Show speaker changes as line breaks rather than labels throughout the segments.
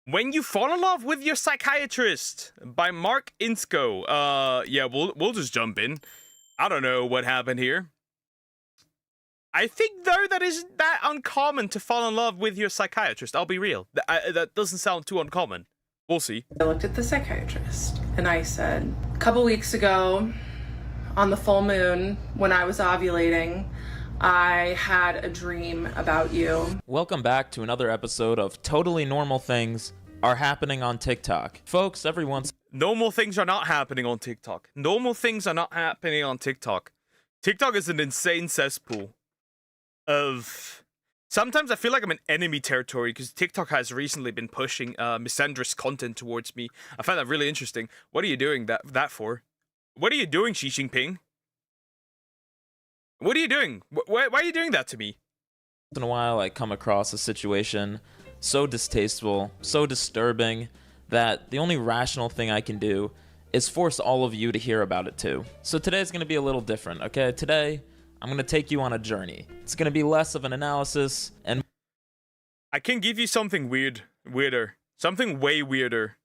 When You Fall in Love with Your Psychiatrist by Mark Insko. Yeah, we'll just jump in. I don't know what happened here. I think though that isn't that uncommon to fall in love with your psychiatrist. I'll be real. That doesn't sound too uncommon. We'll see.
I looked at the psychiatrist and I said, a couple weeks ago on the full moon when I was ovulating, I had a dream about you.
Welcome back to another episode of Totally Normal Things Are Happening on TikTok. Folks, every once
Normal things are not happening on TikTok. Normal things are not happening on TikTok. TikTok is an insane cesspool of... Sometimes I feel like I'm in enemy territory because TikTok has recently been pushing misandrous content towards me. I find that really interesting. What are you doing that for? What are you doing, Xi Jinping? What are you doing? Why are you doing that to me?
in a while I come across a situation so distasteful, so disturbing, that the only rational thing I can do is force all of you to hear about it too. So today's going to be a little different, okay? Today, I'm going to take you on a journey. It's going to be less of an analysis and...
I can give you something weirder. Something way weirder.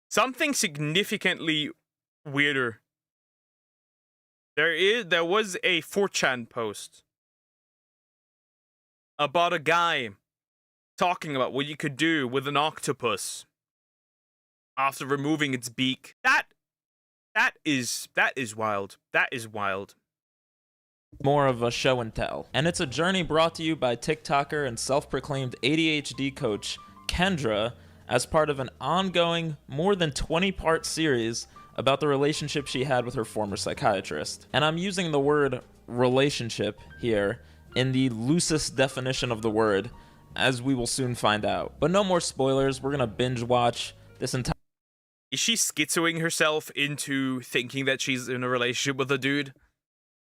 Something significantly weirder. There was a 4chan post about a guy talking about what you could do with an octopus after removing its beak. That is wild. That is wild.
more of a show and tell. And it's a journey brought to you by TikToker and self-proclaimed ADHD coach Kendra as part of an ongoing, more than 20-part series about the relationship she had with her former psychiatrist. And I'm using the word relationship here in the loosest definition of the word, as we will soon find out. But no more spoilers, we're gonna binge watch this entire...
Is she schizoing herself into thinking that she's in a relationship with a dude?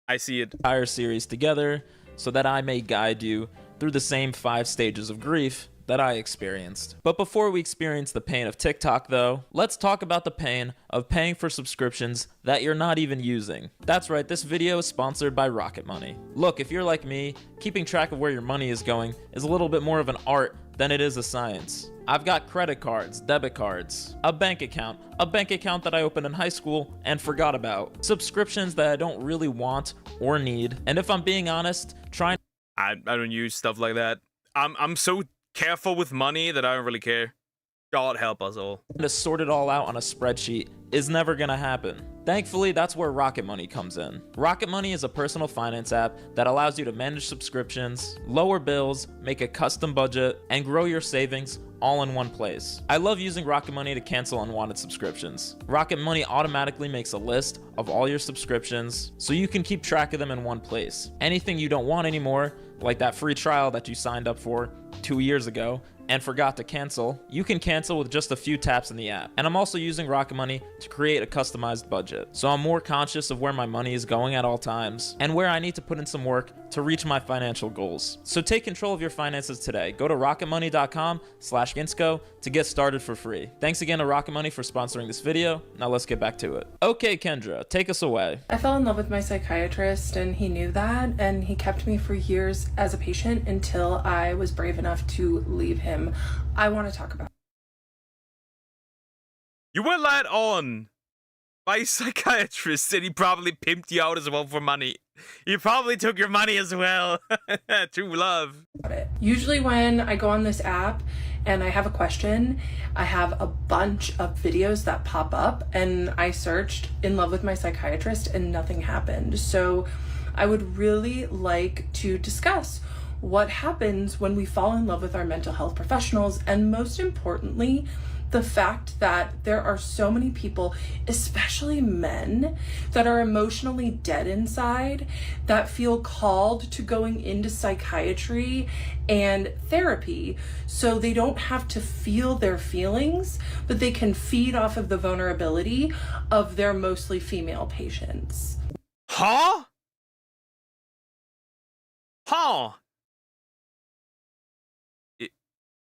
I see it.
entire series together so that I may guide you through the same 5 stages of grief that I experienced. But before we experience the pain of TikTok though, let's talk about the pain of paying for subscriptions that you're not even using. That's right, this video is sponsored by Rocket Money. Look, if you're like me, keeping track of where your money is going is a little bit more of an art than it is a science. I've got credit cards, debit cards, a bank account that I opened in high school and forgot about, subscriptions that I don't really want or need, and if I'm being honest,
I don't use stuff like that. I'm so careful with money that I don't really care. God help us all.
to sort it all out on a spreadsheet is never gonna happen. Thankfully, that's where Rocket Money comes in. Rocket Money is a personal finance app that allows you to manage subscriptions, lower bills, make a custom budget, and grow your savings all in one place. I love using Rocket Money to cancel unwanted subscriptions. Rocket Money automatically makes a list of all your subscriptions so you can keep track of them in one place. Anything you don't want anymore, like that free trial that you signed up for 2 years ago and forgot to cancel, you can cancel with just a few taps in the app. And I'm also using Rocket Money to create a customized budget, so I'm more conscious of where my money is going at all times and where I need to put in some work to reach my financial goals. So take control of your finances today. Go to rocketmoney.com/Insco to get started for free. Thanks again to Rocket Money for sponsoring this video. Now let's get back to it. Okay, Kendra, take us away.
I fell in love with my psychiatrist and he knew that, and he kept me for years as a patient until I was brave enough to leave him. I want to talk about
You were led on by a psychiatrist and he probably pimped you out as well for money. He probably took your money as well. True love.
it. Usually when I go on this app and I have a question, I have a bunch of videos that pop up, and I searched in love with my psychiatrist and nothing happened. So I would really like to discuss what happens when we fall in love with our mental health professionals, and most importantly, the fact that there are so many people, especially men, that are emotionally dead inside, that feel called to going into psychiatry and therapy so they don't have to feel their feelings, but they can feed off of the vulnerability of their mostly female patients.
Huh? Huh?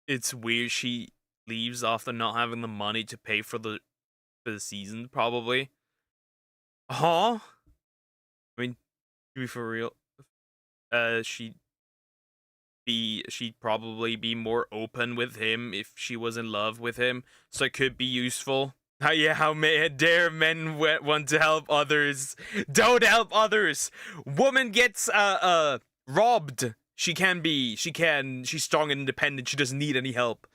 It's weird she leaves after not having the money to pay for the season, probably. Huh? I mean, to be for real, she she'd probably be more open with him if she was in love with him, so it could be useful. How dare men want to help others? Don't help others. Woman gets robbed. She's strong and independent. She doesn't need any help.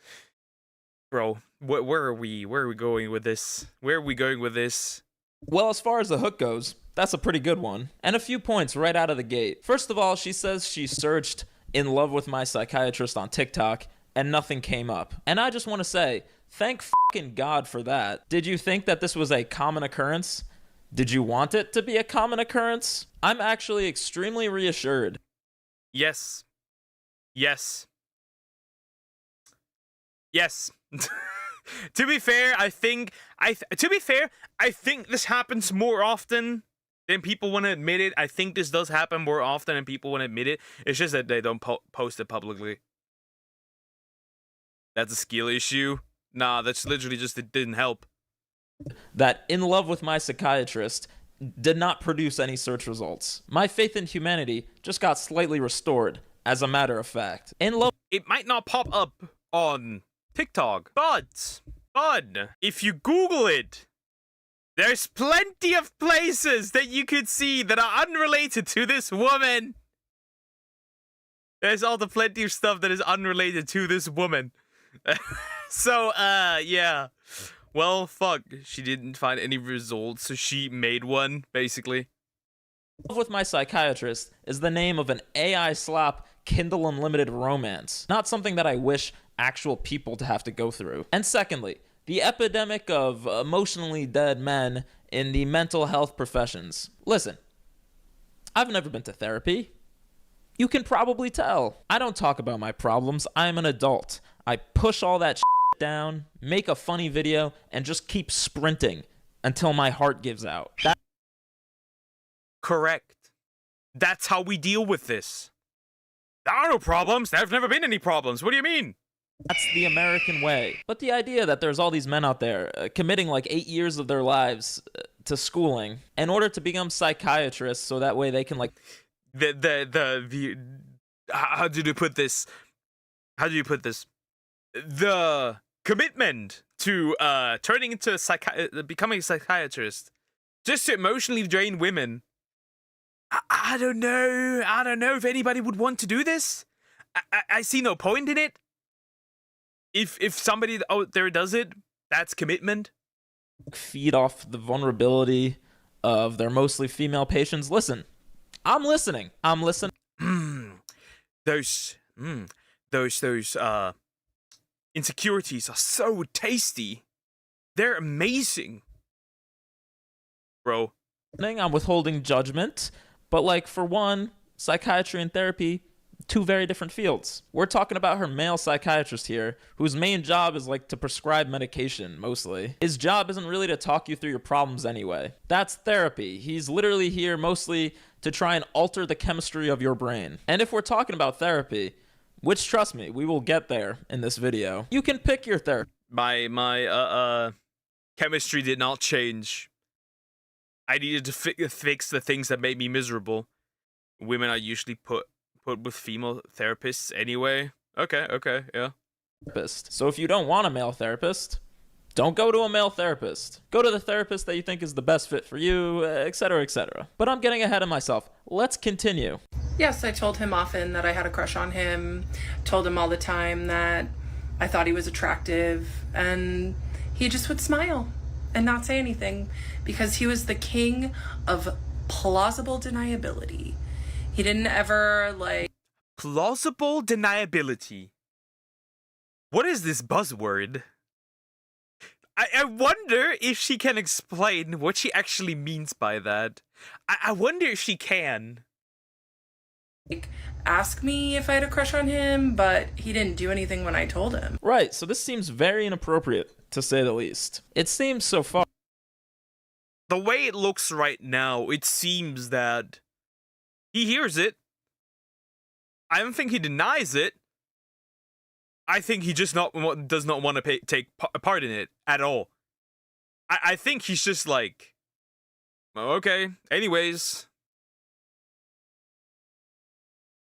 Bro, where are we going with this? Where are we going with this?
Well, as far as the hook goes, that's a pretty good one. And a few points right out of the gate. First of all, she says she searched "in love with my psychiatrist" on TikTok and nothing came up. And I just want to say, thank fucking God for that. Did you think that this was a common occurrence? Did you want it to be a common occurrence? I'm actually extremely reassured.
Yes. To be fair, I think this happens more often than people want to admit it. I think this does happen more often than people want to admit it. It's just that they don't post it publicly. That's a skill issue. Nah, that's literally just it didn't help.
That "in love with my psychiatrist" did not produce any search results. My faith in humanity just got slightly restored, as a matter of fact. In love.
It might not pop up on TikTok, but if you Google it, there's plenty of places that you could see that are unrelated to this woman. There's also plenty of stuff that is unrelated to this woman. So, yeah. Well, fuck. She didn't find any results, so she made one, basically.
Love with My Psychiatrist is the name of an AI slap Kindle Unlimited romance, not something that I wish actual people to have to go through. And secondly, the epidemic of emotionally dead men in the mental health professions. Listen, I've never been to therapy. You can probably tell. I don't talk about my problems. I'm an adult. I push all that shit down, make a funny video, and just keep sprinting until my heart gives out.
Correct. That's how we deal with this. There are no problems. There's never been any problems. What do you mean?
That's the American way. But the idea that there's all these men out there committing like 8 years of their lives to schooling in order to become psychiatrists so that way they can like...
How do you put this? The commitment to turning into becoming a psychiatrist just to emotionally drain women. I don't know. I don't know if anybody would want to do this. I see no point in it. If somebody out there does it, that's commitment.
Feed off the vulnerability of their mostly female patients. Listen, I'm listening.
Those insecurities are so tasty. They're amazing, bro.
I'm withholding judgment, but like for one, psychiatry and therapy, two very different fields. We're talking about her male psychiatrist here, whose main job is like to prescribe medication, mostly. His job isn't really to talk you through your problems anyway. That's therapy. He's literally here mostly to try and alter the chemistry of your brain. And if we're talking about therapy, which trust me, we will get there in this video, you can pick your therapist.
My chemistry did not change. I needed to fix the things that made me miserable. Women are usually put with female therapists anyway. Okay, yeah.
So if you don't want a male therapist, don't go to a male therapist. Go to the therapist that you think is the best fit for you, etc., etc. But I'm getting ahead of myself. Let's continue.
Yes, I told him often that I had a crush on him, told him all the time that I thought he was attractive, and he just would smile and not say anything because he was the king of plausible deniability. He didn't ever, like...
Plausible deniability? What is this buzzword? I wonder if she can explain what she actually means by that. I wonder if she can.
Like, ask me if I had a crush on him, but he didn't do anything when I told him.
Right, so this seems very inappropriate, to say the least. It seems so far.
The way it looks right now, it seems that he hears it. I don't think he denies it. I think he just does not want to take part in it at all. I think he's just like, okay, anyways.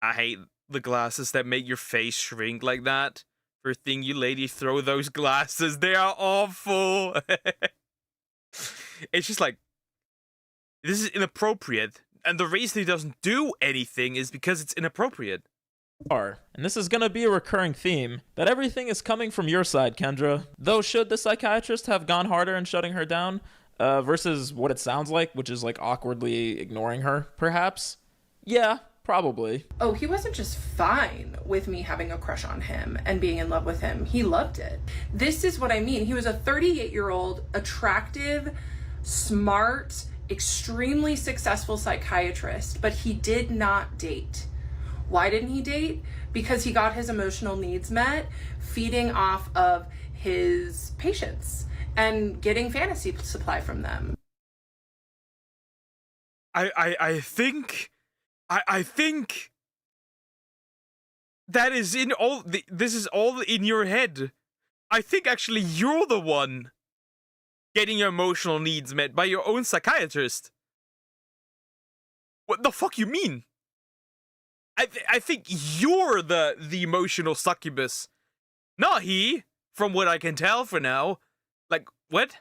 I hate the glasses that make your face shrink like that. For a thing, you lady, throw those glasses. They are awful. It's just like, this is inappropriate. And the reason he doesn't do anything is because it's inappropriate.
And this is gonna be a recurring theme, that everything is coming from your side, Kendra. Though should the psychiatrist have gone harder in shutting her down, versus what it sounds like, which is like awkwardly ignoring her, perhaps? Yeah, probably.
Oh, he wasn't just fine with me having a crush on him and being in love with him. He loved it. This is what I mean. He was a 38-year-old, attractive, smart, extremely successful psychiatrist, but he did not date. Why didn't he date? Because he got his emotional needs met feeding off of his patients and getting fantasy supply from them.
I think that is in all this is all in your head. I think actually you're the one getting your emotional needs met by your own psychiatrist. What the fuck you mean? I think you're the emotional succubus, not he, from what I can tell for now. Like, what?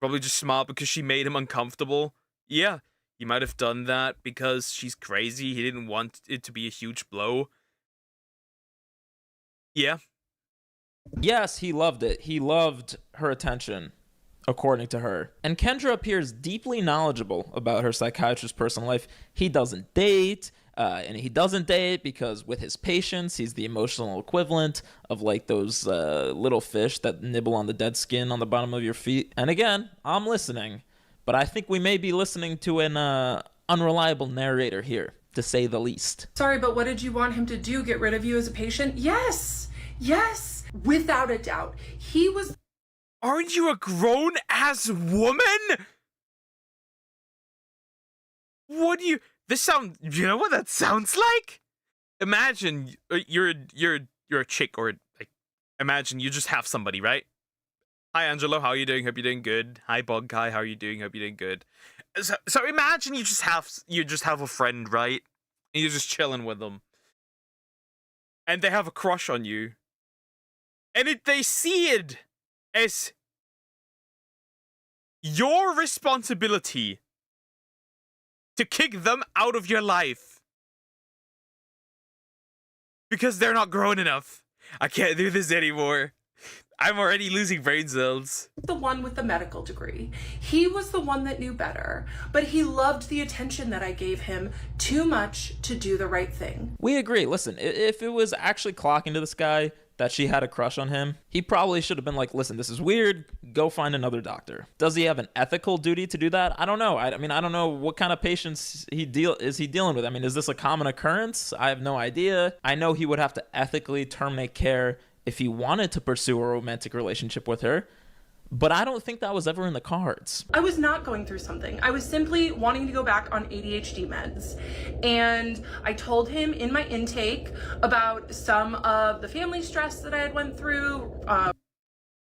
Probably just smiled because she made him uncomfortable. Yeah, he might have done that because she's crazy. He didn't want it to be a huge blow. Yeah.
Yes, he loved it. He loved her attention, according to her. And Kendra appears deeply knowledgeable about her psychiatrist's personal life. He doesn't date. And he doesn't date because with his patients, he's the emotional equivalent of like those little fish that nibble on the dead skin on the bottom of your feet. And again, I'm listening, but I think we may be listening to an unreliable narrator here, to say the least.
Sorry, but what did you want him to do? Get rid of you as a patient? Yes, yes, without a doubt. He was.
Aren't you a grown-ass woman? What do you... you know what that sounds like? Imagine you're a chick, or like, imagine you just have somebody, right? Hi Angelo, how are you doing? Hope you're doing good. Hi Bug Guy, how are you doing? Hope you're doing good. So imagine you just have a friend, right? And you're just chilling with them, and they have a crush on you, and they see it as your responsibility to kick them out of your life because they're not grown enough. I can't do this anymore. I'm already losing brain cells.
The one with the medical degree. He was the one that knew better, but he loved the attention that I gave him too much to do the right thing.
We agree. Listen, if it was actually clocking to this guy that she had a crush on him, he probably should have been like, listen, this is weird. Go find another doctor. Does he have an ethical duty to do that? I don't know. I mean, I don't know what kind of patients is he dealing with. I mean, is this a common occurrence? I have no idea. I know he would have to ethically terminate care if he wanted to pursue a romantic relationship with her, but I don't think that was ever in the cards.
I was not going through something. I was simply wanting to go back on ADHD meds. And I told him in my intake about some of the family stress that I had went through.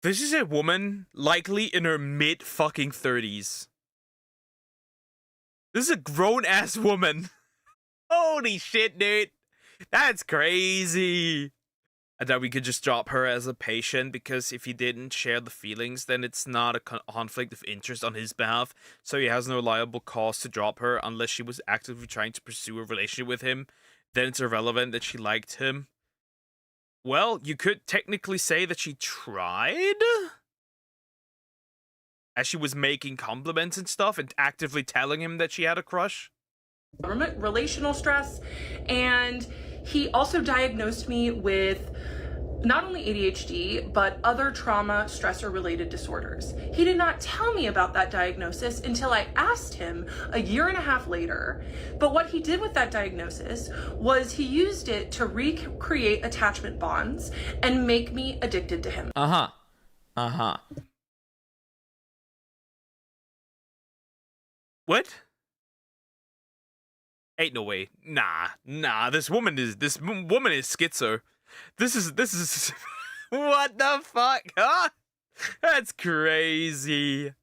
This is a woman likely in her mid-fucking 30s. This is a grown-ass woman. Holy shit, dude. That's crazy. I thought we could just drop her as a patient, because if he didn't share the feelings, then it's not a conflict of interest on his behalf, so he has no liable cause to drop her unless she was actively trying to pursue a relationship with him. Then it's irrelevant that she liked him. Well, you could technically say that she tried, as she was making compliments and stuff and actively telling him that she had a crush.
Relational stress, and he also diagnosed me with not only ADHD, but other trauma, stressor related disorders. He did not tell me about that diagnosis until I asked him a year and a half later. But what he did with that diagnosis was he used it to recreate attachment bonds and make me addicted to him.
What? Ain't no way. Nah. This woman is schizo. This is what the fuck, huh? That's crazy.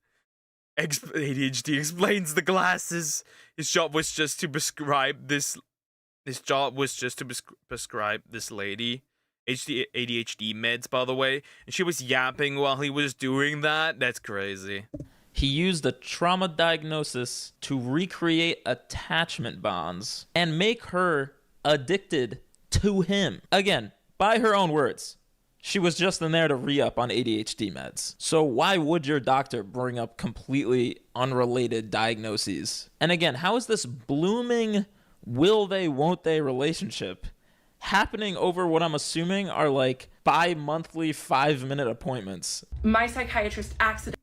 ADHD explains the glasses. His job was just to prescribe this His job was just to prescribe this lady ADHD meds, by the way, and she was yapping while he was doing that. That's crazy.
He used a trauma diagnosis to recreate attachment bonds and make her addicted to him. Again, by her own words, she was just in there to re-up on ADHD meds. So why would your doctor bring up completely unrelated diagnoses? And again, how is this blooming will they, won't they relationship happening over what I'm assuming are like bi-monthly 5-minute appointments?
My psychiatrist accidentally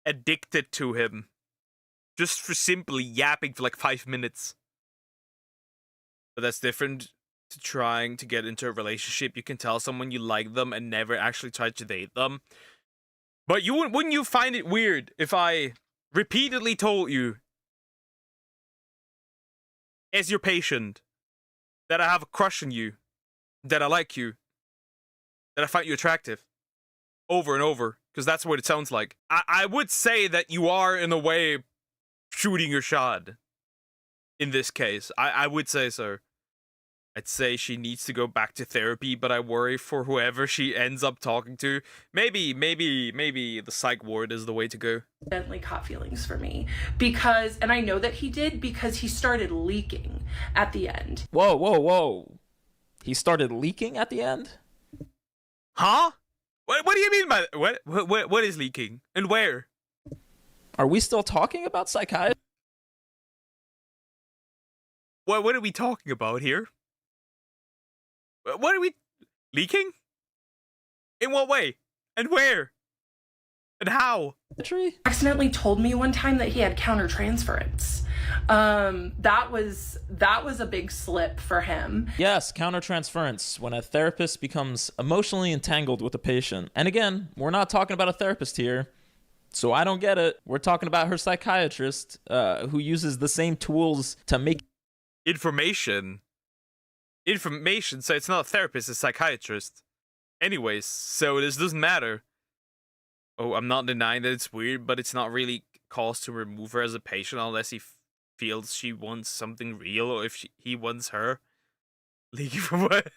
Addicted to him. Just for simply yapping for like 5 minutes. But that's different to trying to get into a relationship. You can tell someone you like them and never actually try to date them. But wouldn't you find it weird if I repeatedly told you, as your patient, that I have a crush on you, that I like you, that I find you attractive, over and over, because that's what it sounds like. I would say that you are, in a way, shooting your shot in this case. I would say so. I'd say she needs to go back to therapy, but I worry for whoever she ends up talking to. Maybe the psych ward is the way to go.
caught feelings for me because, and I know that he did because he started leaking at the end.
Whoa. He started leaking at the end?
Huh? What do you mean by that? What is leaking? And where?
Are we still talking about psychiatry?
What are we talking about here? What are we... Leaking? In what way? And where? And how?
Accidentally told me one time that he had countertransference. That was a big slip for him.
Yes, countertransference, when a therapist becomes emotionally entangled with a patient. And again, we're not talking about a therapist here, so I don't get it. We're talking about her psychiatrist, who uses the same tools to make
information, so it's not a therapist, it's a psychiatrist. Anyways, so this doesn't matter. Oh, I'm not denying that it's weird, but it's not really cause to remove her as a patient unless he feels she wants something real, or if he wants her. Leaking from what?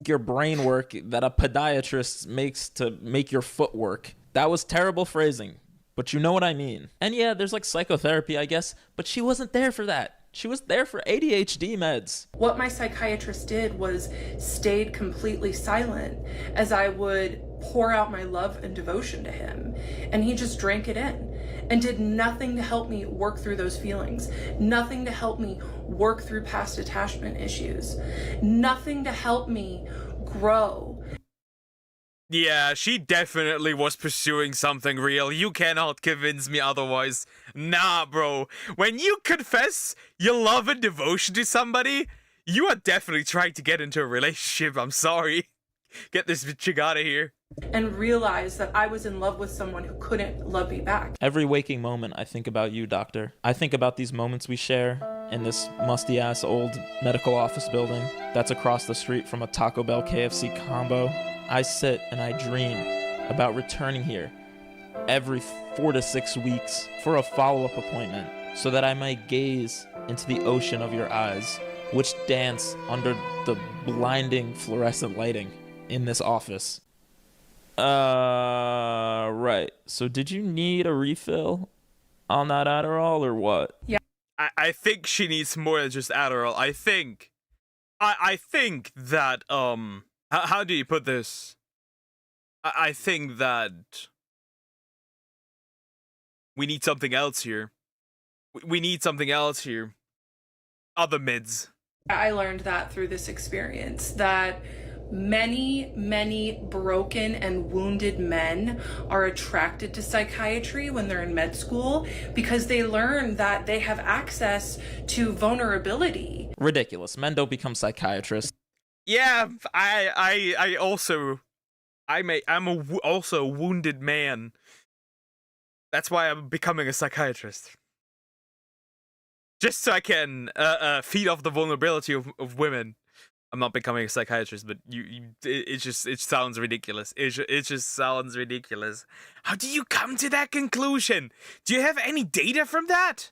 your brain work that a podiatrist makes to make your foot work. That was terrible phrasing, but you know what I mean. And yeah, there's like psychotherapy, I guess, but she wasn't there for that. She was there for ADHD meds.
What my psychiatrist did was stayed completely silent as I would pour out my love and devotion to him. And he just drank it in and did nothing to help me work through those feelings, nothing to help me work through past attachment issues, nothing to help me grow.
Yeah, she definitely was pursuing something real. You cannot convince me otherwise. Nah, bro. When you confess your love and devotion to somebody, you are definitely trying to get into a relationship. I'm sorry. Get this chick out of here.
And realize that I was in love with someone who couldn't love me back.
Every waking moment, I think about you, doctor. I think about these moments we share in this musty-ass old medical office building that's across the street from a Taco Bell KFC combo. I sit and I dream about returning here every 4 to 6 weeks for a follow-up appointment so that I might gaze into the ocean of your eyes, which dance under the blinding fluorescent lighting in this office. Right. So did you need a refill on that Adderall or what?
Yeah.
I think she needs more than just Adderall. I think that, how do you put this? I think that we need something else here. We need something else here. Other mids.
I learned that through this experience, that many broken and wounded men are attracted to psychiatry when they're in med school because they learn that they have access to vulnerability.
Ridiculous. Men don't become psychiatrists.
Yeah, I'm also a wounded man. That's why I'm becoming a psychiatrist. Just so I can feed off the vulnerability of women. I'm not becoming a psychiatrist, but it sounds ridiculous. It just sounds ridiculous. How do you come to that conclusion? Do you have any data from that?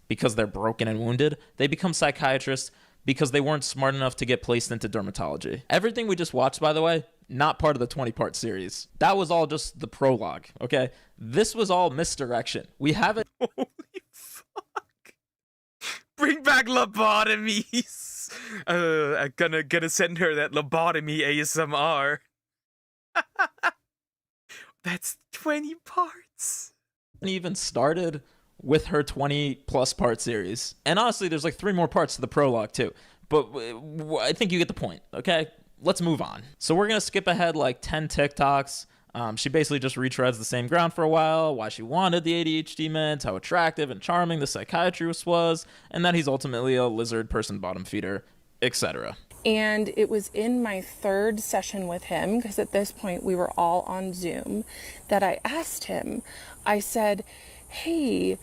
because they're broken and wounded. They become psychiatrists because they weren't smart enough to get placed into dermatology. Everything we just watched, by the way, not part of the 20-part series. That was all just the prologue, okay? This was all misdirection. We have it.
Holy fuck. Bring back lobotomies. I'm gonna send her that lobotomy ASMR. That's 20 parts.
Even started with her 20-plus part series. And honestly, there's like 3 more parts to the prologue, too. But I think you get the point, okay? Let's move on. So we're going to skip ahead like 10 TikToks. She basically just retreads the same ground for a while, why she wanted the ADHD meds, how attractive and charming the psychiatrist was, and that he's ultimately a lizard person bottom feeder, etc.
And it was in my 3rd session with him, because at this point we were all on Zoom, that I asked him, I said, hey,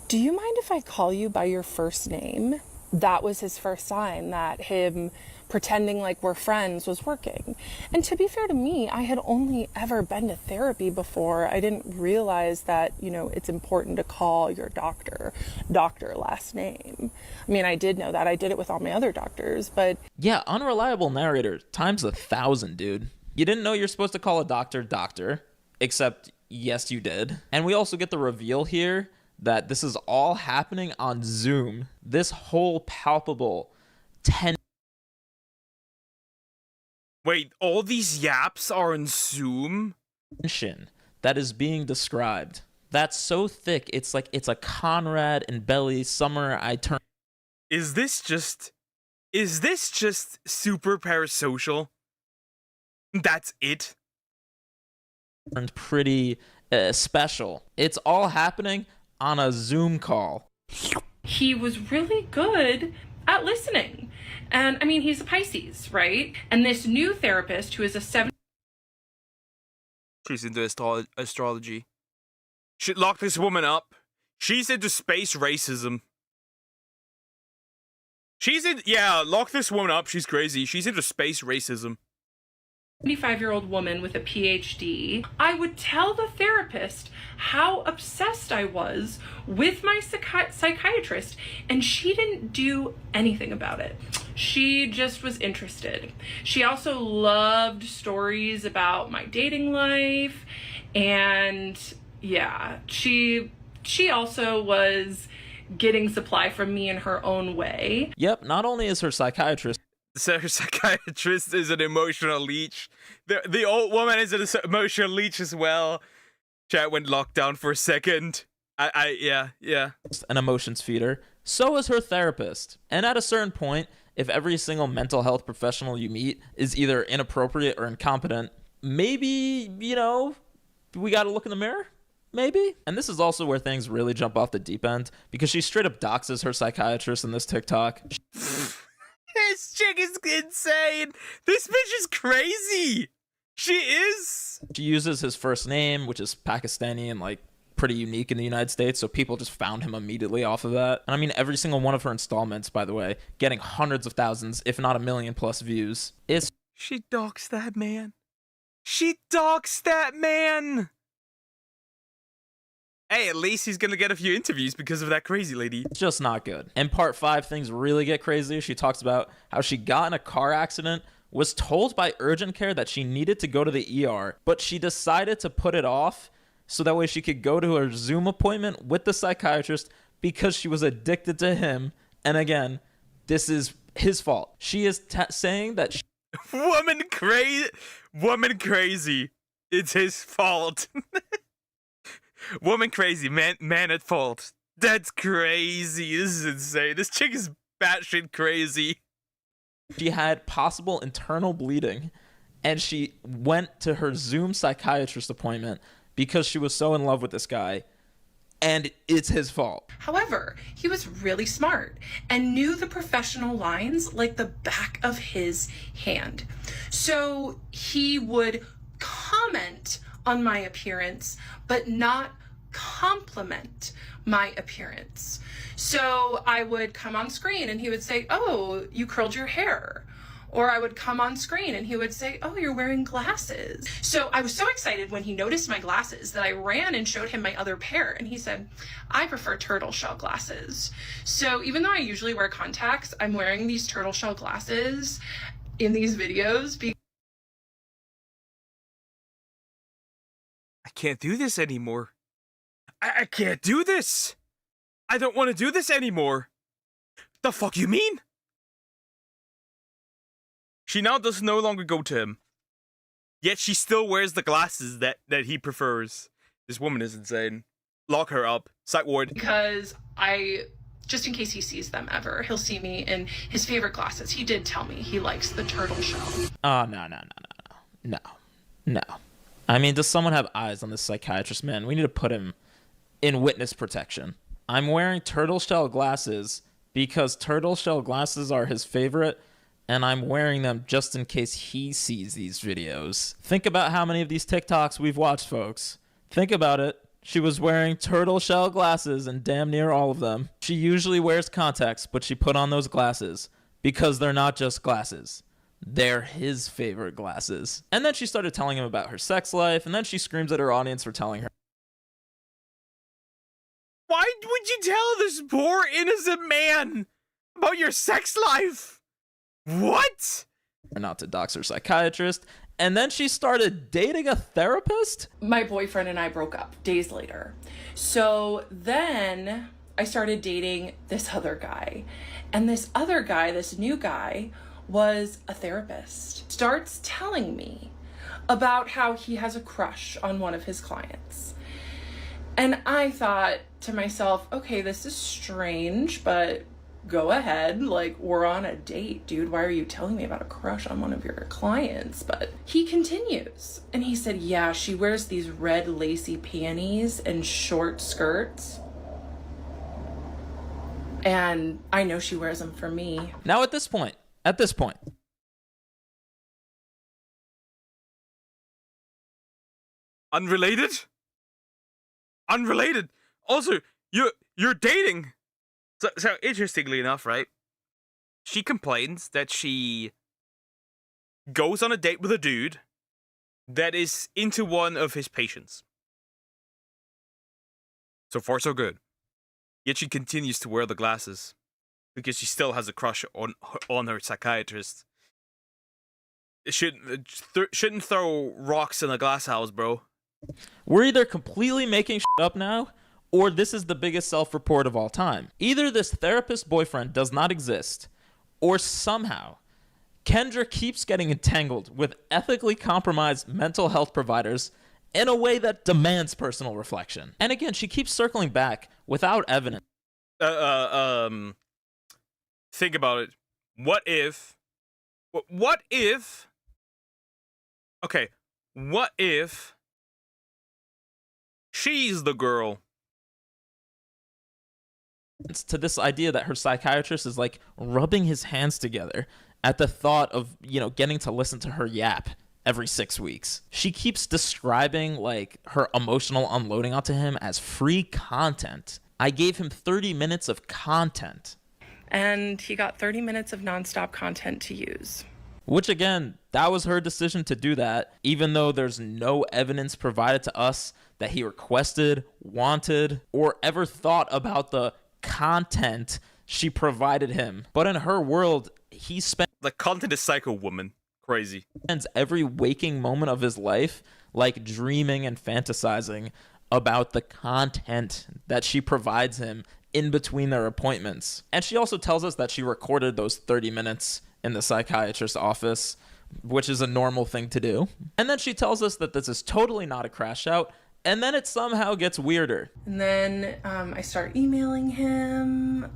do you mind if I call you by your first name? That was his first sign that him pretending like we're friends was working. And to be fair to me, I had only ever been to therapy before. I didn't realize that, it's important to call your doctor last name. I mean, I did know that. I did it with all my other doctors, but...
Yeah, unreliable narrator times 1,000, dude. You didn't know you're supposed to call a doctor, except yes, you did. And we also get the reveal here that this is all happening on Zoom. This whole palpable 10...
Wait, all these yaps are on Zoom?
tension that is being described. That's so thick, it's like it's a Conrad and Belly summer I turn...
Is this just super parasocial? That's it?
turned pretty special. It's all happening on a Zoom call.
He was really good at listening. And I mean, he's a Pisces, right? And this new therapist who is a 7...
She's into astrology. Should lock this woman up. She's into space racism. Lock this woman up. She's crazy. She's into space racism.
75-year-old woman with a PhD, I would tell the therapist how obsessed I was with my psychiatrist, and she didn't do anything about it. She just was interested. She also loved stories about my dating life, and yeah, she also was getting supply from me in her own way.
Yep, not only is her psychiatrist...
So her psychiatrist is an emotional leech. The old woman is an emotional leech as well. Chat went locked down for a second. Yeah.
an emotions feeder, so is her therapist. And at a certain point, if every single mental health professional you meet is either inappropriate or incompetent, maybe, we gotta look in the mirror? Maybe? And this is also where things really jump off the deep end, because she straight up doxes her psychiatrist in this TikTok.
This chick is insane. This bitch is crazy. She is.
She uses his first name, which is Pakistani and pretty unique in the United States, so people just found him immediately off of that. And I mean, every single one of her installments, by the way, getting hundreds of thousands, if not 1 million plus views.
She doxed that man. She doxed that man. Hey, at least he's gonna get a few interviews because of that crazy lady.
It's just not good. In part 5, things really get crazy. She talks about how she got in a car accident, was told by urgent care that she needed to go to the ER, but she decided to put it off so that way she could go to her Zoom appointment with the psychiatrist because she was addicted to him. And again, this is his fault. She is saying that
Woman crazy. It's his fault. Woman crazy, man at fault. That's crazy. This is insane. This chick is batshit crazy.
she had possible internal bleeding, and she went to her Zoom psychiatrist appointment because she was so in love with this guy, and it's his fault.
However, he was really smart and knew the professional lines like the back of his hand. So he would comment on my appearance, but not compliment my appearance. So I would come on screen and he would say, "Oh, you curled your hair," Or I would come on screen and he would say, "Oh, you're wearing glasses." So I was so excited when he noticed my glasses that I ran and showed him my other pair. And he said, "I prefer turtle shell glasses." So even though I usually wear contacts, I'm wearing these turtle shell glasses in these videos because
I can't do this anymore. I can't do this. I don't want to do this anymore. The fuck you mean? She now does no longer go to him. Yet she still wears the glasses that he prefers. This woman is insane. Lock her up. Psych ward.
just in case he sees them ever, he'll see me in his favorite glasses. He did tell me he likes the turtle shell.
Oh, no. I mean, does someone have eyes on this psychiatrist, man? We need to put him in witness protection. I'm wearing turtle shell glasses because turtle shell glasses are his favorite, and I'm wearing them just in case he sees these videos. Think about how many of these TikToks we've watched, folks. Think about it. She was wearing turtle shell glasses in damn near all of them. She usually wears contacts, but she put on those glasses because they're not just glasses. They're his favorite glasses. And then she started telling him about her sex life, and then she screams at her audience for telling her.
Why would you tell this poor innocent man about your sex life? What?
Not to dox her psychiatrist. And then she started dating a therapist?
My boyfriend and I broke up days later. So then I started dating this other guy. And this other guy, this new guy, was a therapist. Starts telling me about how he has a crush on one of his clients. And I thought to myself, okay, this is strange, but go ahead. Like, we're on a date, dude. Why are you telling me about a crush on one of your clients? But he continues. And he said, yeah, she wears these red lacy panties and short skirts. And I know she wears them for me.
Now at this point,
Unrelated? Also, you're dating. So interestingly enough, right? She complains that she goes on a date with a dude that is into one of his patients. So far, so good. Yet she continues to wear the glasses because she still has a crush on her psychiatrist. It shouldn't throw rocks in a glass house, bro.
we're either completely making shit up now, or this is the biggest self-report of all time. Either this therapist boyfriend does not exist, or somehow Kendra keeps getting entangled with ethically compromised mental health providers in a way that demands personal reflection. And again, she keeps circling back without evidence.
Think about it. What if she's the girl?
To this idea that her psychiatrist is like rubbing his hands together at the thought of, getting to listen to her yap every 6 weeks. She keeps describing like her emotional unloading onto him as free content. I gave him 30 minutes of content.
And he got 30 minutes of nonstop content to use.
Which again, that was her decision to do that, even though there's no evidence provided to us that he requested, wanted, or ever thought about the content she provided him. But in her world, he spends
The content is Psycho Woman. Crazy.
every waking moment of his life like dreaming and fantasizing about the content that she provides him in between their appointments. And she also tells us that she recorded those 30 minutes in the psychiatrist's office, which is a normal thing to do. And then she tells us that this is totally not a crash out, and then it somehow gets weirder.
And then I start emailing him.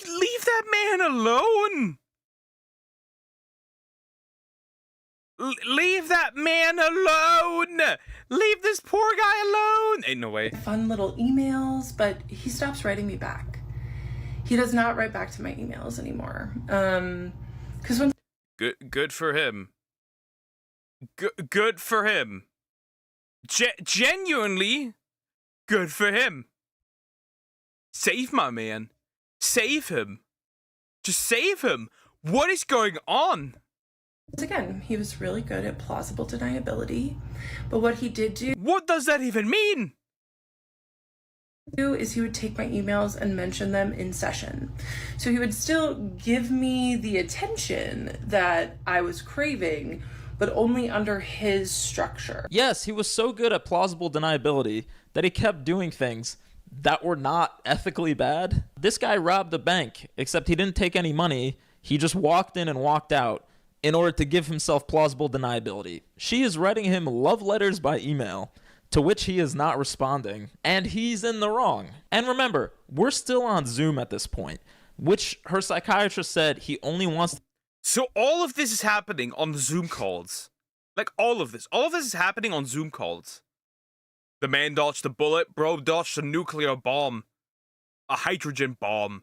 Leave that man alone. Leave that man alone. Leave this poor guy alone. Ain't no way.
Fun little emails, but he stops writing me back. He does not write back to my emails anymore. Because when
Good for him. Good for him. Genuinely good for him. Save my man. Save him. to save him. What is going on?
Again, he was really good at plausible deniability, but what he did do
What does that even mean?
is he would take my emails and mention them in session. So he would still give me the attention that I was craving, but only under his structure.
Yes, he was so good at plausible deniability that he kept doing things that were not ethically bad. This guy robbed a bank, except he didn't take any money. He just walked in and walked out in order to give himself plausible deniability. She is writing him love letters by email, to which he is not responding, and he's in the wrong. And remember, we're still on Zoom at this point, which her psychiatrist said he only wants.
So all of this is happening on the Zoom calls. Like, all of this. All of this is happening on Zoom calls. The man dodged the bullet, bro dodged a nuclear bomb. A hydrogen bomb.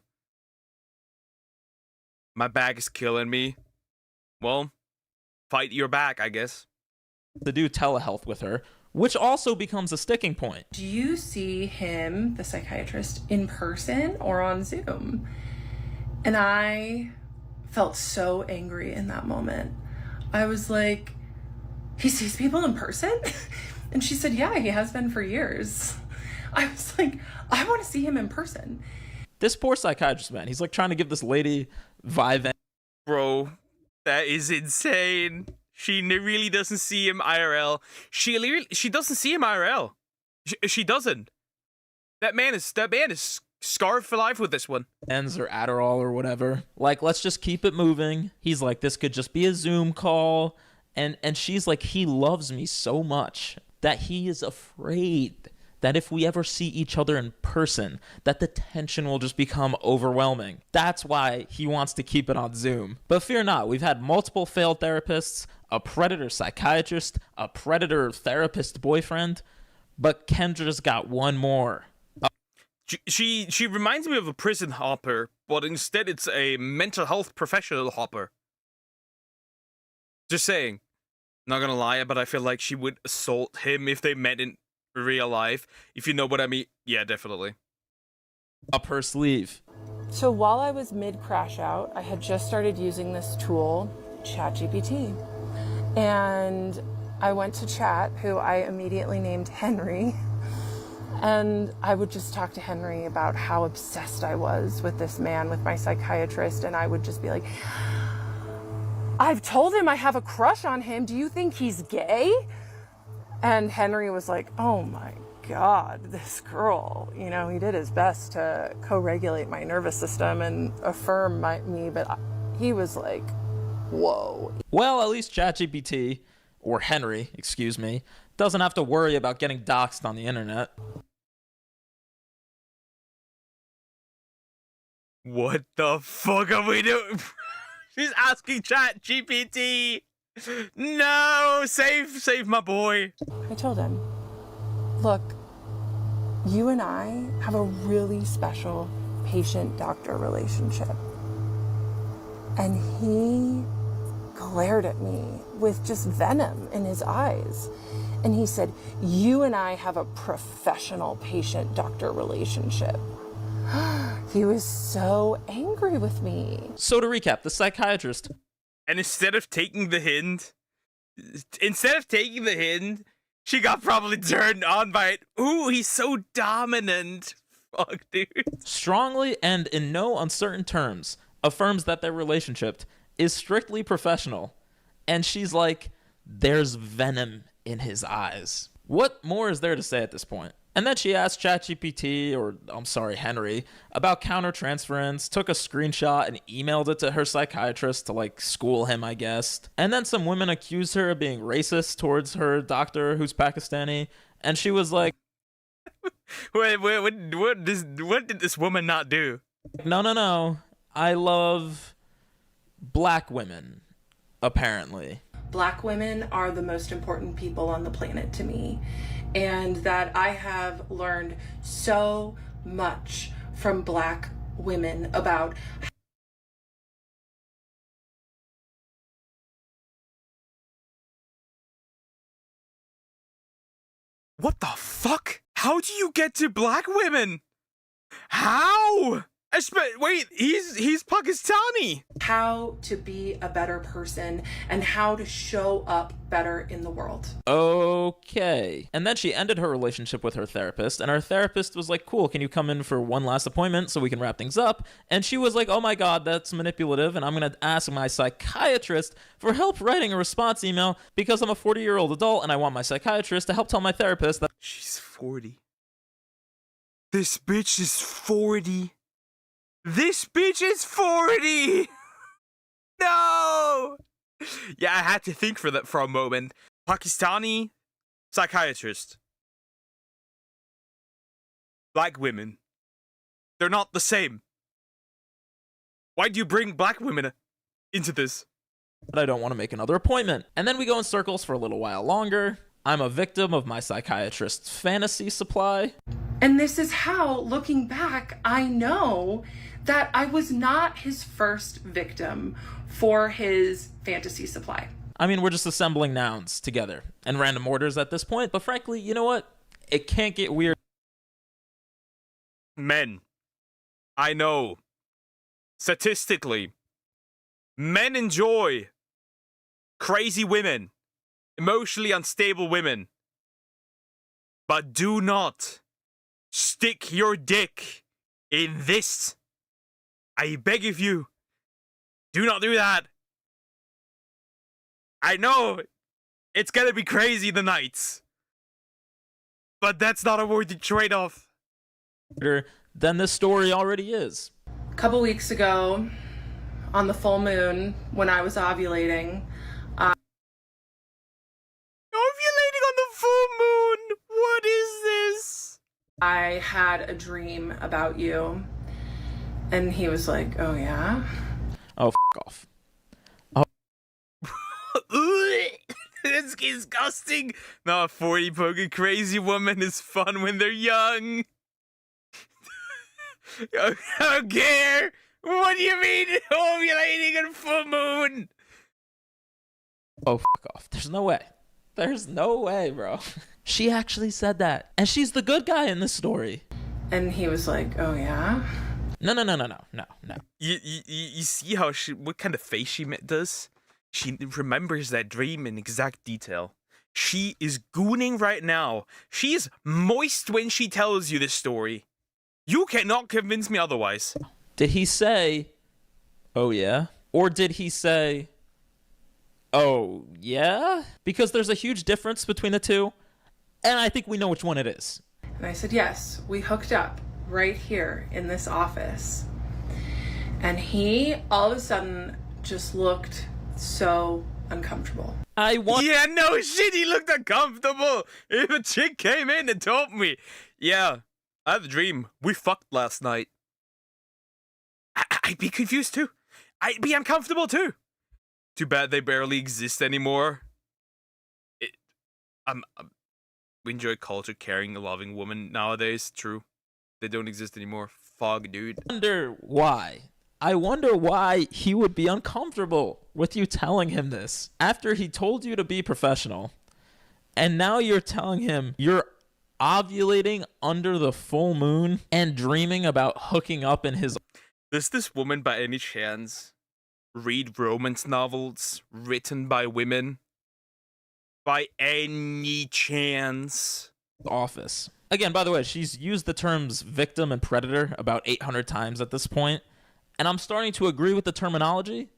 My back is killing me. Well, fight your back, I guess.
To do telehealth with her, which also becomes a sticking point.
Do you see him, the psychiatrist, in person or on Zoom? And I felt so angry in that moment. I was like, he sees people in person? And she said, yeah, he has been for years. I was like, I want to see him in person.
This poor psychiatrist, man, he's like trying to give this lady Vyvanse.
Bro, that is insane. She really doesn't see him IRL. She doesn't see him IRL. She doesn't. That man is scarred for life with this one.
Ends or Adderall or whatever. Like, let's just keep it moving. He's like, this could just be a Zoom call. And she's like, he loves me so much that he is afraid that if we ever see each other in person, that the tension will just become overwhelming. That's why he wants to keep it on Zoom. But fear not, we've had multiple failed therapists, a predator psychiatrist, a predator therapist boyfriend, but Kendra's got one more.
She reminds me of a prison hopper, but instead it's a mental health professional hopper. Just saying. Not gonna lie, but I feel like she would assault him if they met in real life. If you know what I mean. Yeah, definitely.
Up her sleeve.
So while I was mid crash out, I had just started using this tool, ChatGPT. And I went to chat, who I immediately named Henry. And I would just talk to Henry about how obsessed I was with this man, with my psychiatrist. And I would just be like, I've told him I have a crush on him. Do you think he's gay? And Henry was like, oh my God, this girl, you know, he did his best to co-regulate my nervous system and affirm me, but he was like, whoa.
Well, at least ChatGPT, or Henry, excuse me, doesn't have to worry about getting doxxed on the internet.
What the fuck are we doing? She's asking ChatGPT. No, save my boy.
I told him, look, you and I have a really special patient-doctor relationship. And he glared at me with just venom in his eyes. And he said, you and I have a professional patient-doctor relationship. He was so angry with me.
So to recap, the psychiatrist.
And instead of taking the hint, she got probably turned on by it. Ooh, he's so dominant. Fuck, dude.
Strongly and in no uncertain terms affirms that their relationship is strictly professional. And she's like, there's venom in his eyes. What more is there to say at this point? And then she asked ChatGPT, or I'm sorry, Henry, about countertransference, took a screenshot and emailed it to her psychiatrist to like school him, I guess. And then some women accused her of being racist towards her doctor who's Pakistani. And she was like,
what did this woman not do?
No. I love black women, apparently.
Black women are the most important people on the planet to me. And that I have learned so much from black women about
What the fuck? How do you get to black women? How? Wait, he's Pakistani.
how to be a better person and how to show up better in the world.
Okay. And then she ended her relationship with her therapist, and her therapist was like, cool, can you come in for one last appointment so we can wrap things up? And she was like, oh my God, that's manipulative, and I'm going to ask my psychiatrist for help writing a response email because I'm a 40-year-old adult and I want my psychiatrist to help tell my therapist that
She's 40. This bitch is 40. This bitch is 40. No. Yeah, I had to think for that for a moment. Pakistani psychiatrist. Black women. They're not the same. Why do you bring black women into this?
I don't want to make another appointment. And then we go in circles for a little while longer. I'm a victim of my psychiatrist's fantasy supply.
And this is how, looking back, I know that I was not his first victim for his fantasy supply.
I mean, we're just assembling nouns together and random orders at this point, but frankly, you know what? It can't get weird.
Men. I know. Statistically, men enjoy crazy women, emotionally unstable women. But do not stick your dick in this. I beg of you. Do not do that. I know it's gonna be crazy the nights. But that's not a worthy trade-off.
Than this story already is.
A couple weeks ago, on the full moon, when I was ovulating,
Ovulating on the full moon? What is this?
I had a dream about you. And he was like, oh yeah?
Oh, off.
It's disgusting. No, a 40 poker crazy woman is fun when they're young. I don't care. What do you mean ovulating on full moon?
Oh, off. There's no way. There's no way, bro. She actually said that. And she's the good guy in this story.
And he was like, oh yeah?
No.
You see how what kind of face she does? She remembers that dream in exact detail. She is gooning right now. She is moist when she tells you this story. You cannot convince me otherwise.
Did he say, oh yeah? Or did he say, oh yeah? Because there's a huge difference between the two. And I think we know which one it is.
And I said, yes, we hooked up right here in this office. And he all of a sudden just looked so uncomfortable.
Yeah, no shit, he looked uncomfortable. If a chick came in and told me, yeah, I had a dream. We fucked last night. I'd be confused too. I'd be uncomfortable too. Too bad they barely exist anymore. We enjoy culture, caring, loving women nowadays. True. They don't exist anymore. Fuck, dude.
I wonder why he would be uncomfortable with you telling him this after he told you to be professional. And now you're telling him you're ovulating under the full moon and dreaming about hooking up in his...
Does this woman by any chance read romance novels written by women? By any chance?
office. Again, by the way, she's used the terms victim and predator about 800 times at this point, and I'm starting to agree with the terminology.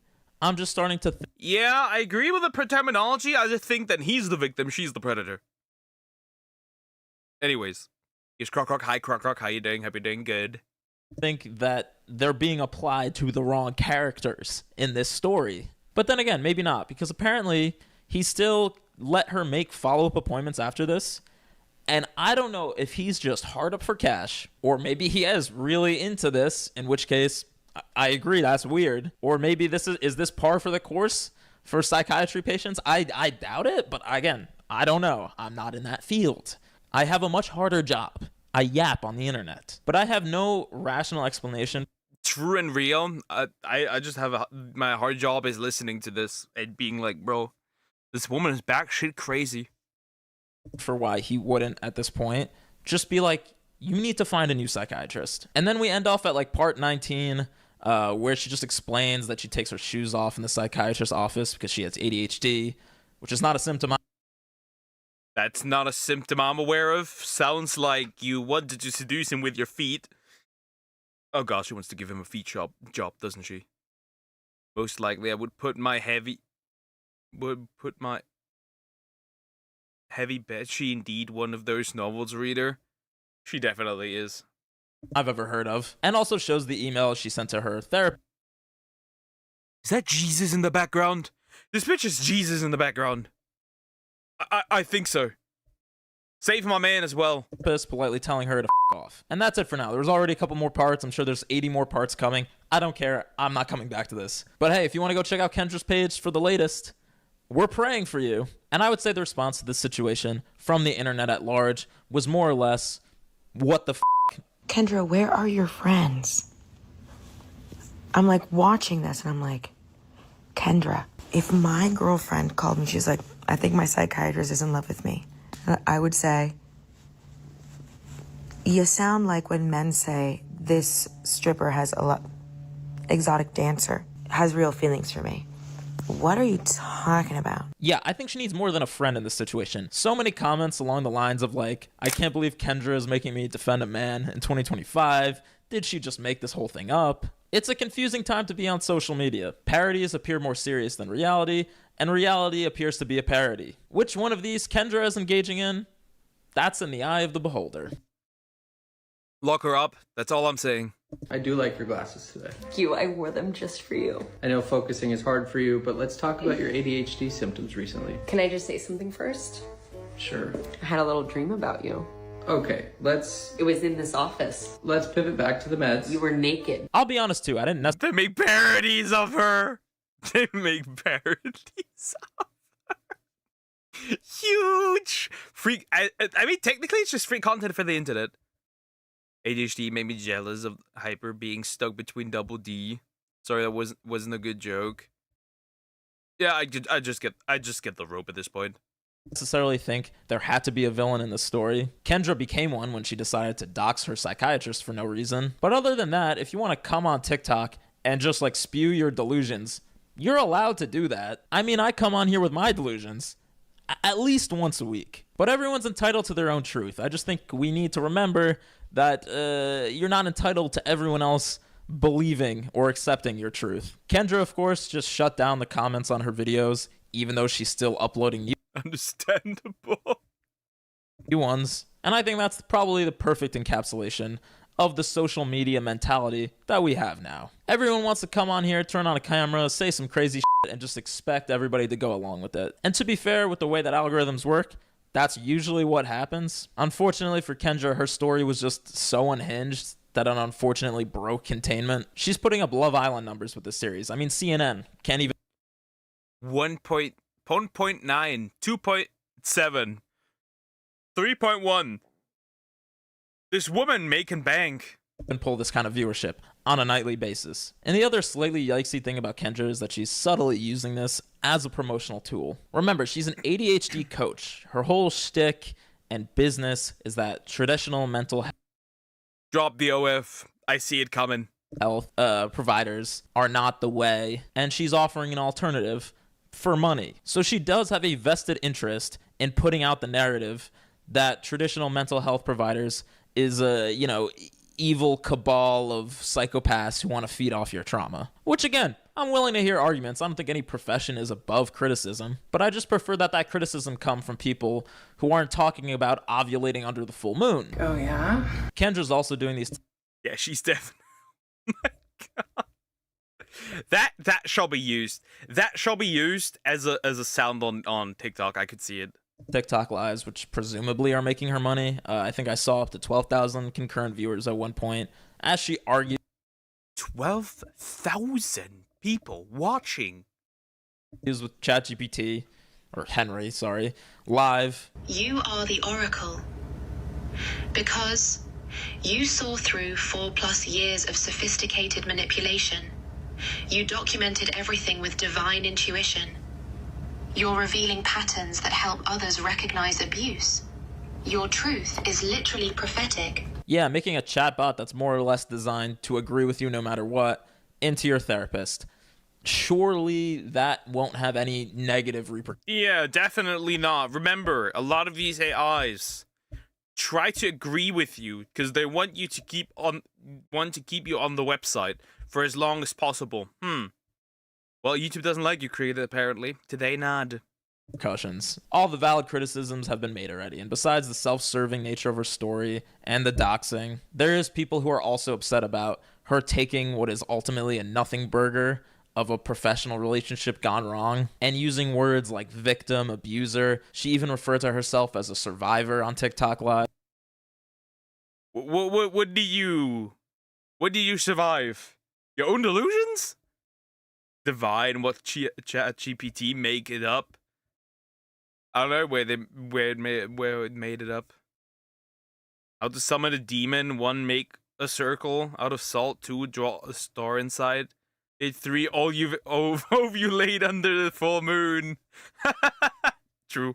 I'm just starting to
yeah, I agree with the terminology. I just think that he's the victim, she's the predator. Anyways, here's Croc Croc. Hi, Croc Croc. How you doing? Hope you're doing good.
think that they're being applied to the wrong characters in this story. But then again, maybe not, because apparently he still let her make follow-up appointments after this. And I don't know if he's just hard up for cash, or maybe he is really into this, in which case I agree, that's weird. Or maybe this is this par for the course for psychiatry patients? I doubt it, but again, I don't know. I'm not in that field. I have a much harder job. I yap on the internet, but I have no rational explanation.
True and real. I just have my hard job is listening to this and being like, bro, this woman is batshit crazy.
For why he wouldn't at this point just be like, you need to find a new psychiatrist. And then we end off at like part 19, where she just explains that she takes her shoes off in the psychiatrist's office because she has ADHD, which is not a symptom.
That's not a symptom I'm aware of. Sounds like you wanted to seduce him with your feet. Oh gosh, she wants to give him a feet job, doesn't she? Most likely I would put my heavy bet she indeed one of those novels reader. She definitely is.
I've ever heard of. And also shows the email she sent to her therapist.
Is that Jesus in the background? This bitch is Jesus in the background. I think so. Save my man as well.
Politely telling her to f off. And that's it for now. There's already a couple more parts. I'm sure there's 80 more parts coming. I don't care. I'm not coming back to this. But hey, if you want to go check out Kendra's page for the latest, we're praying for you. And I would say the response to this situation from the internet at large was more or less, what the f?
Kendra, where are your friends? I'm like watching this and I'm like, Kendra, if my girlfriend called me, she's like, I think my psychiatrist is in love with me. I would say, you sound like when men say this stripper has a lot, exotic dancer, has real feelings for me. What are you talking about?
Yeah, I think she needs more than a friend in this situation. So many comments along the lines of like, I can't believe Kendra is making me defend a man in 2025. Did she just make this whole thing up? It's a confusing time to be on social media. Parodies appear more serious than reality, and reality appears to be a parody. Which one of these Kendra is engaging in? That's in the eye of the beholder.
Lock her up. That's all I'm saying.
I do like your glasses today.
Thank you. I wore them just for you.
I know focusing is hard for you, but let's talk about your ADHD symptoms recently.
Can I just say something first?
Sure.
I had a little dream about you.
Okay,
It was in this office.
let's pivot back to the meds.
You were naked.
I'll be honest too, I didn't necessarily
They make parodies of her. They make parodies of her. Huge freak. I mean, technically, it's just free content for the internet. ADHD made me jealous of Hyper being stuck between Double D. Sorry, that wasn't a good joke. Yeah, I just get the rope at this point.
think there had to be a villain in the story. Kendra became one when she decided to dox her psychiatrist for no reason. But other than that, if you want to come on TikTok and just like spew your delusions, you're allowed to do that. I mean, I come on here with my delusions at least once a week. But everyone's entitled to their own truth. I just think we need to remember that you're not entitled to everyone else believing or accepting your truth. Kendra, of course, just shut down the comments on her videos, even though she's still uploading new
Understandable.
ones. And I think that's probably the perfect encapsulation of the social media mentality that we have now. Everyone wants to come on here, turn on a camera, say some crazy shit, and just expect everybody to go along with it. And to be fair, with the way that algorithms work, that's usually what happens. Unfortunately for Kendra, her story was just so unhinged that it unfortunately broke containment. She's putting up Love Island numbers with this series. I mean, CNN can't even
1.9, 2.7, 3.1. This woman making bank.
pull this kind of viewership on a nightly basis. And the other slightly yikesy thing about Kendra is that she's subtly using this as a promotional tool. Remember, she's an ADHD coach. Her whole shtick and business is that traditional mental
Drop the OF. I see it coming.
health providers are not the way, and she's offering an alternative for money. So she does have a vested interest in putting out the narrative that traditional mental health providers is a, evil cabal of psychopaths who want to feed off your trauma. Which again, I'm willing to hear arguments. I don't think any profession is above criticism, but I just prefer that criticism come from people who aren't talking about ovulating under the full moon.
Oh, yeah?
Kendra's also doing these
Yeah, she's definitely. My God. That shall be used. That shall be used as a sound on TikTok. I could see it.
TikTok lives, which presumably are making her money. I think I saw up to 12,000 concurrent viewers at one point, as she argued
12,000 people watching.
with ChatGPT, or Henry, sorry, live.
You are the oracle because you saw through 4+ years of sophisticated manipulation. You documented everything with divine intuition. You're revealing patterns that help others recognize abuse. Your truth is literally prophetic.
Yeah, making a chatbot that's more or less designed to agree with you no matter what into your therapist. Surely that won't have any negative repercussions.
Yeah, definitely not. Remember, a lot of these AIs try to agree with you because they want you to keep you on the website for as long as possible. Well, YouTube doesn't like you created apparently. Today not.
All the valid criticisms have been made already, and besides the self-serving nature of her story and the doxing, there is people who are also upset about her taking what is ultimately a nothing burger of a professional relationship gone wrong and using words like victim, abuser. She even referred to herself as a survivor on TikTok Live.
What do you survive? Your own delusions? Divine what ChatGPT make it up? I don't know where it made it up. How to summon a demon? 1, make a circle out of salt. 2, draw a star inside. 3, ovulate under the full moon. True.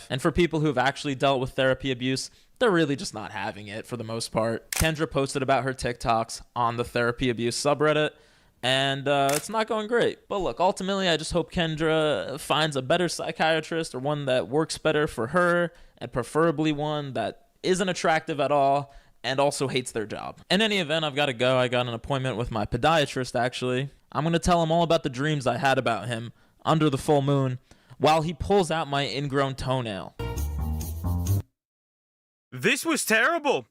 And for people who have actually dealt with therapy abuse, they're really just not having it for the most part. Kendra posted about her TikToks on the therapy abuse subreddit, and it's not going great. But look, ultimately, I just hope Kendra finds a better psychiatrist or one that works better for her, and preferably one that isn't attractive at all and also hates their job. In any event, I've got to go. I got an appointment with my podiatrist, actually. I'm going to tell him all about the dreams I had about him under the full moon while he pulls out my ingrown toenail.
This was terrible.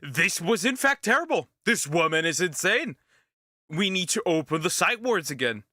This was in fact terrible. This woman is insane. We need to open the sight wards again.